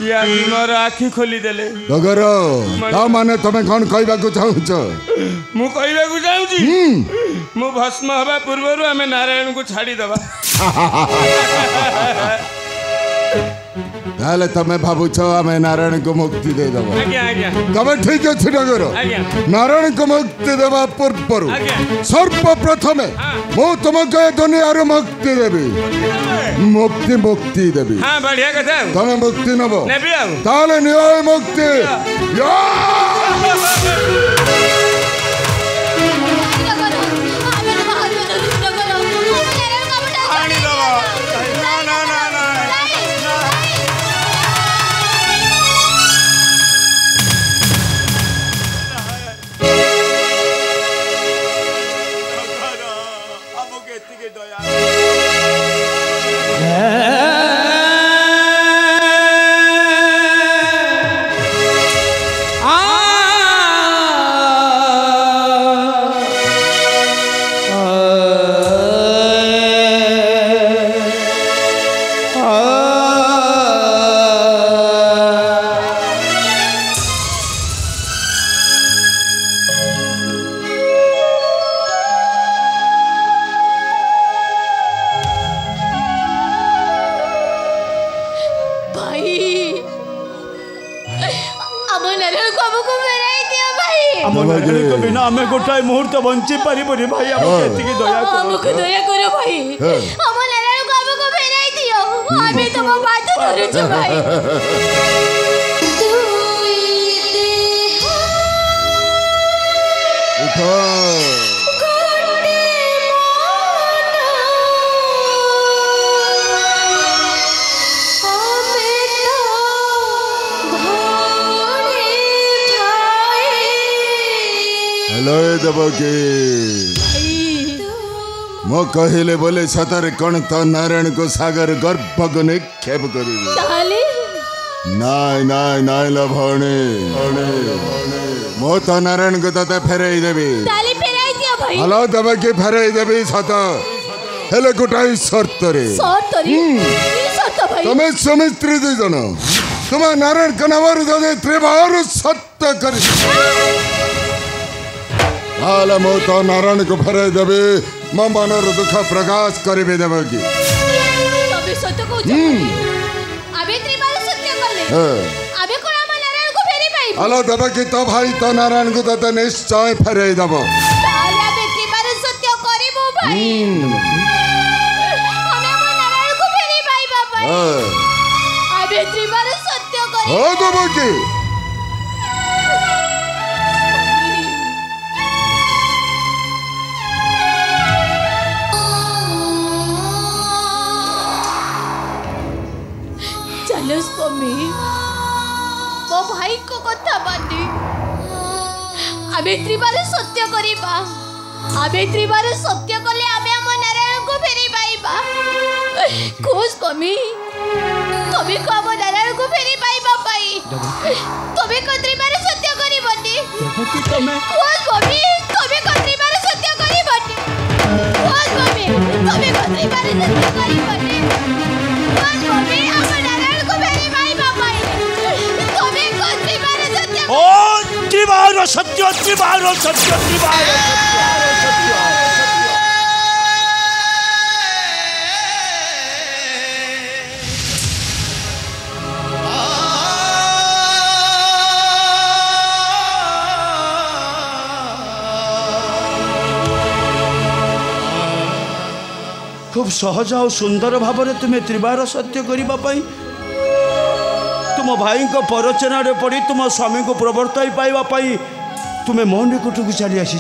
या मोर आखि खोली देले डगर ता माने तमे कोन कहबा को चाहूछ मु कहबा को चाहूची मु भस्म हवा पूर्वरु हमें नारायण को छाड़ी दबा ताले तमे भाबुछ हमें नारायण को मुक्ति दे दबा आज्ञा आज्ञा तमे ठीक अछि डगर आज्ञा नारायण को मुक्ति देबा पूर्वरु आज्ञा सर्वप्रथमे मु तुमके दुनिया रो मुक्ति देबी मुक्ति मुक्ति देबी हां बढ़िया कथा तमे मुक्ति नबो नेबी आ ताले निय मुक्ति या बिना आमे गोटाए मुहूर्त बंची पारिबोनी भाई हमके दया करो हमको दया करो भाई हम नारायण को हमको फेराई दियो आमे तुम बात धरु छ भाई हेलो देवकी मो कहले बोले सतर कण तो नारायण को सागर गर्भ को निक्षेप करिबी ताले नाय नाय नाय लभणे मो तो नारायण को तते फेराई देबी ताले फेराई दियो भाई हेलो देवकी फेराई देबी सत हेले गोटाई शर्त रे शर्त भाई तमे समिस्त्री दे जन तुम नारायण कनवर दे त्रिवार सत्य करि हाल मो तो नारायण को फेराई देबी मो मनर दुख प्रकाश करिबे देवकी तबे सत्य को आबे त्रिवार सत्य करले आबे कोन हम नारायण को फेरी पाई हेलो देवकी तो भाई तो नारायण को तते निश्चय फेराई देबो ताले आबे त्रिवार सत्य करिबो भाई हमें हम नारायण को फेरी पाई बाबा आबे त्रिवार सत्य करिबो हो देवकी स्वामी मो भाई को कथा मानी आबे त्रिवार सत्य करिबा आबे त्रिवार सत्य कले आबे हम नारायण को फेरी पाइबा को स्वामी तबे को हम नारायण को फेरी पाइबा पाई तबे को त्रिवार सत्य करिबनी को स्वामी तबे को त्रिवार सत्य करिबनी को स्वामी तबे को त्रिवार सत्य करिबनी को स्वामी हम नारायण को फेरी पाइबा पाई तबे को त्रिवार सत्य ओ त्रिवार सत्य त्रिवार सत्य त्रिवार खूब सहज और सुंदर भाव में तुम्हें त्रिवार सत्य करने तुम भाई को परचना पड़ी तुम स्वामी को प्रवर्तन पाइबापी तुम्हें मो निकट को चली आसी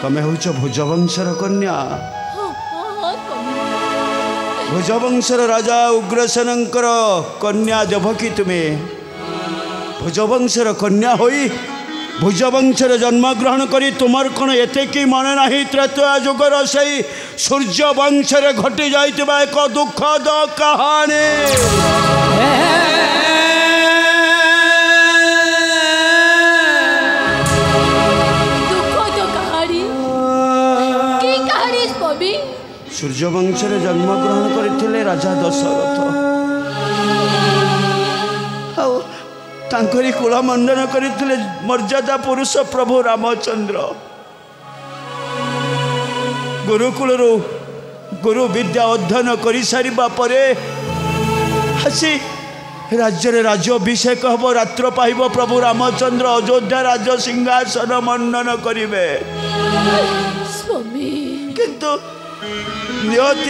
तुम्हें हूँ भुजवंशर कन्या भुजवंशर राजा उग्रसेनंकर कन्या देवकी तुम्हें भुजवंशर कन्या होई भुजवंशर जन्म ग्रहण करी तुमर कौन एते कि मन नहीं त्रेतया जुगर से सूर्य वंशरे घटी जाइतिबा एक दुखद कहानी सूर्य वंशरे जन्म ग्रहण करथिले राजा दशरथ ତାଙ୍କରି କୁଳ ମଣ୍ଡନ କରିଥିଲେ ମର୍ଯ୍ୟାଦା ପୁରୁଷ ପ୍ରଭୁ ରାମଚନ୍ଦ୍ର। ଗୁରୁକୁଳରୁ ଗୁରୁ ବିଦ୍ୟା ଅଧ୍ୟୟନ କରିସାରିବା ପରେ ଆସି ରାଜ୍ୟରେ ରାଜ୍ୟାଭିଷେକ ହେବ, ରାତ୍ର ପାଇବ ପ୍ରଭୁ ରାମଚନ୍ଦ୍ର ଅଯୋଧ୍ୟା ରାଜ ସିଂହାସନ ମଣ୍ଡନ କରିବେ। ସ୍ୱାମୀ କିନ୍ତୁ ନିୟତି